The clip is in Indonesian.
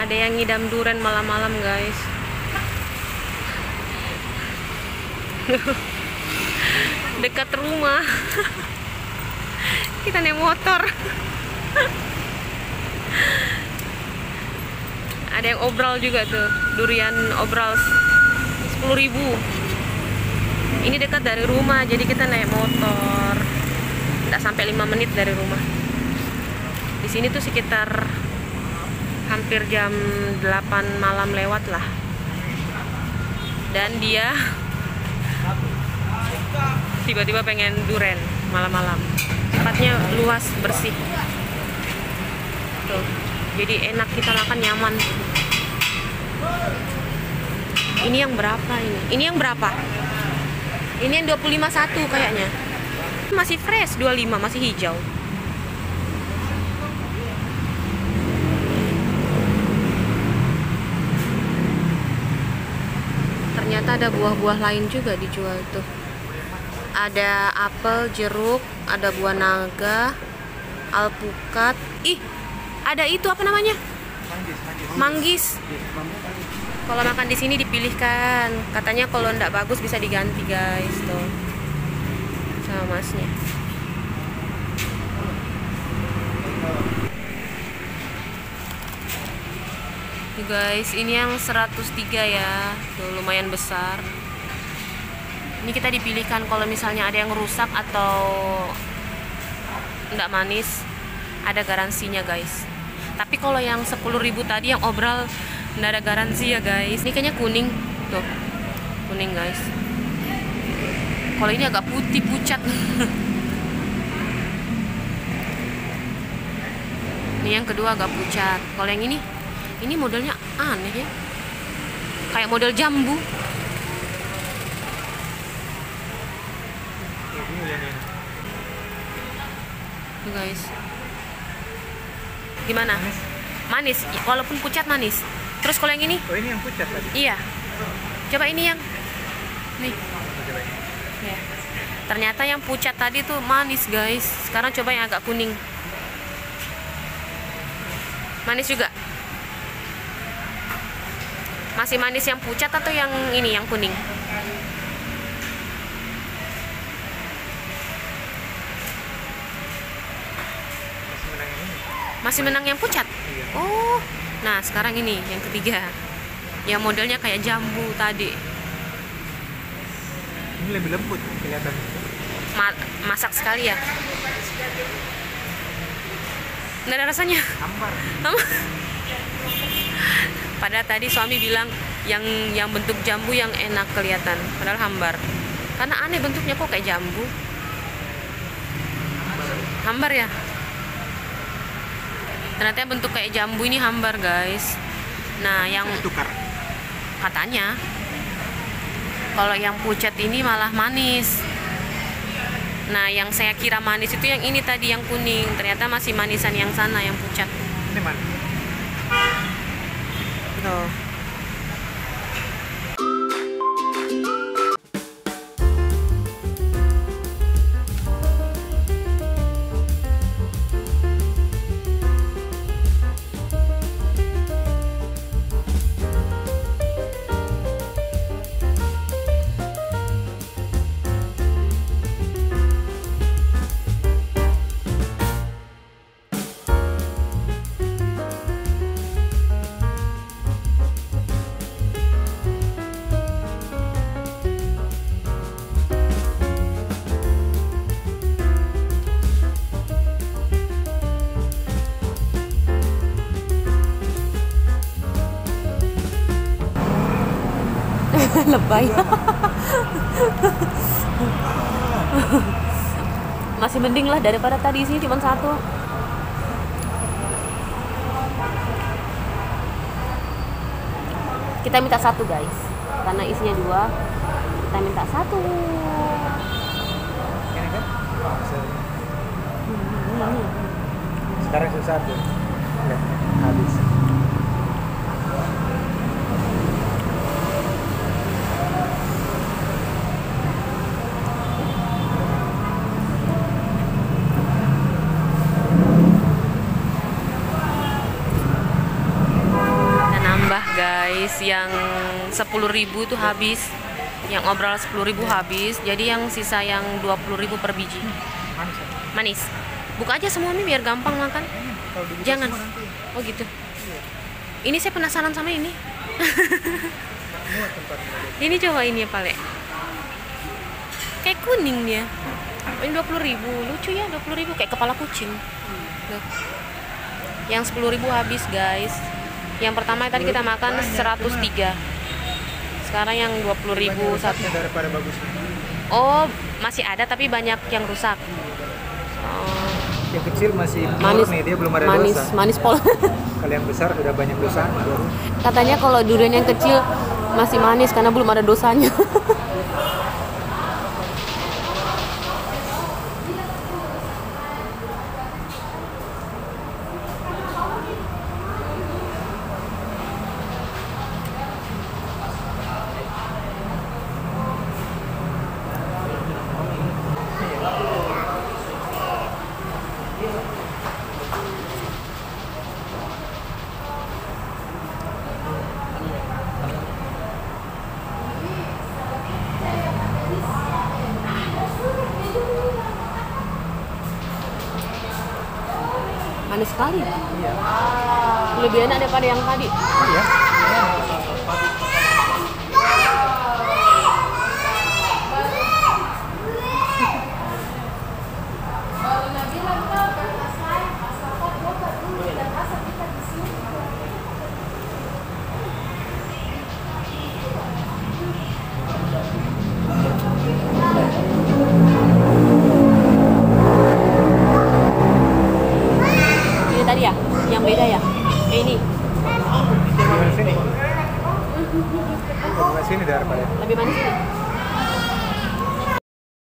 Ada yang ngidam durian malam-malam, guys. Dekat rumah. Kita naik motor. Ada yang obral juga tuh, durian obral 10.000. Ini dekat dari rumah, jadi kita naik motor. Nggak sampai 5 menit dari rumah. Di sini tuh sekitar hampir jam 8 malam lewat lah. Dan dia tiba-tiba pengen durian malam-malam. Tempatnya luas, bersih. Tuh. Jadi enak, kita makan nyaman. Ini yang berapa ini? Ini yang berapa? Ini yang 25.1 kayaknya. Masih fresh, 25, masih hijau. Ternyata ada buah-buah lain juga dijual tuh. Ada apel, jeruk, ada buah naga, alpukat. Ih, ada itu apa namanya? Manggis. Kalau makan di sini dipilihkan. Katanya kalau ndak bagus bisa diganti, guys. Tuh. Sama masnya. Tuh guys, ini yang 103 ya. Tuh lumayan besar. Ini kita dipilihkan kalau misalnya ada yang rusak atau ndak manis, ada garansinya, guys. Tapi kalau yang 10.000 tadi yang obral nggak ada garansi ya, guys. Ini kayaknya kuning. Tuh. Kuning, guys. Kalau ini agak putih pucat. Ini yang kedua agak pucat. Kalau yang ini modelnya aneh ya. Kayak model jambu. Tuh, guys. Gimana? Manis. Walaupun pucat manis. Terus kalau yang ini? Oh, ini yang pucat tadi. Iya. Coba ini yang nih. Ya. Ternyata yang pucat tadi tuh manis, guys. Sekarang coba yang agak kuning. Manis juga. Masih manis yang pucat atau yang ini yang kuning? Masih menang yang pucat? Iya. Oh, nah sekarang ini yang ketiga, yang modelnya kayak jambu tadi. Ini lebih lembut kelihatan. Masak sekali ya? Nggak ada rasanya? Hambar. Padahal tadi suami bilang yang bentuk jambu yang enak kelihatan, padahal hambar. Karena aneh bentuknya kok kayak jambu. Hambar ya? Ternyata bentuk kayak jambu ini hambar, guys. Nah, yang Tukar. katanya kalau yang pucat ini malah manis. Nah, yang saya kira manis itu yang ini tadi yang kuning. Ternyata masih manisan yang sana yang pucat. Ini mana? Tuh. Lebay. Masih mending lah daripada tadi sih cuma satu. Kita minta satu, guys, karena isinya 2. Kita minta satu. Ini kan? Sekarang susah tuh. Ya, habis. guys, yang 10.000 tuh habis. Yang obral 10.000 habis. Jadi yang sisa yang 20.000 per biji. Manis ya? Manis. Buka aja semua nih biar gampang makan. Kalau dibuka Jangan. semua nanti. Oh gitu. Iya. Ini saya penasaran sama ini. Semua tempatnya. Ini coba ini ya, Pale. Kayak kuning dia. Oh, ini 20.000. Lucu ya, 20.000 kayak kepala kucing. Tuh. Yang 10.000 habis, guys. Yang pertama tadi kita makan 103. Sekarang yang 20.000 satu. Daripada bagusnya. Oh, masih ada tapi banyak yang rusak. Oh, Yang kecil masih manis nih, dia belum ada manis, dosa. manis pol. Kalau yang besar sudah banyak dosa. Baru. Katanya kalau durian yang kecil masih manis karena belum ada dosanya. Manis sekali. Iya. Lebih enak daripada yang tadi. Iya. Ini tadi ya, yang beda ya. Ini Di sini. Di sini daripada. lebih manis.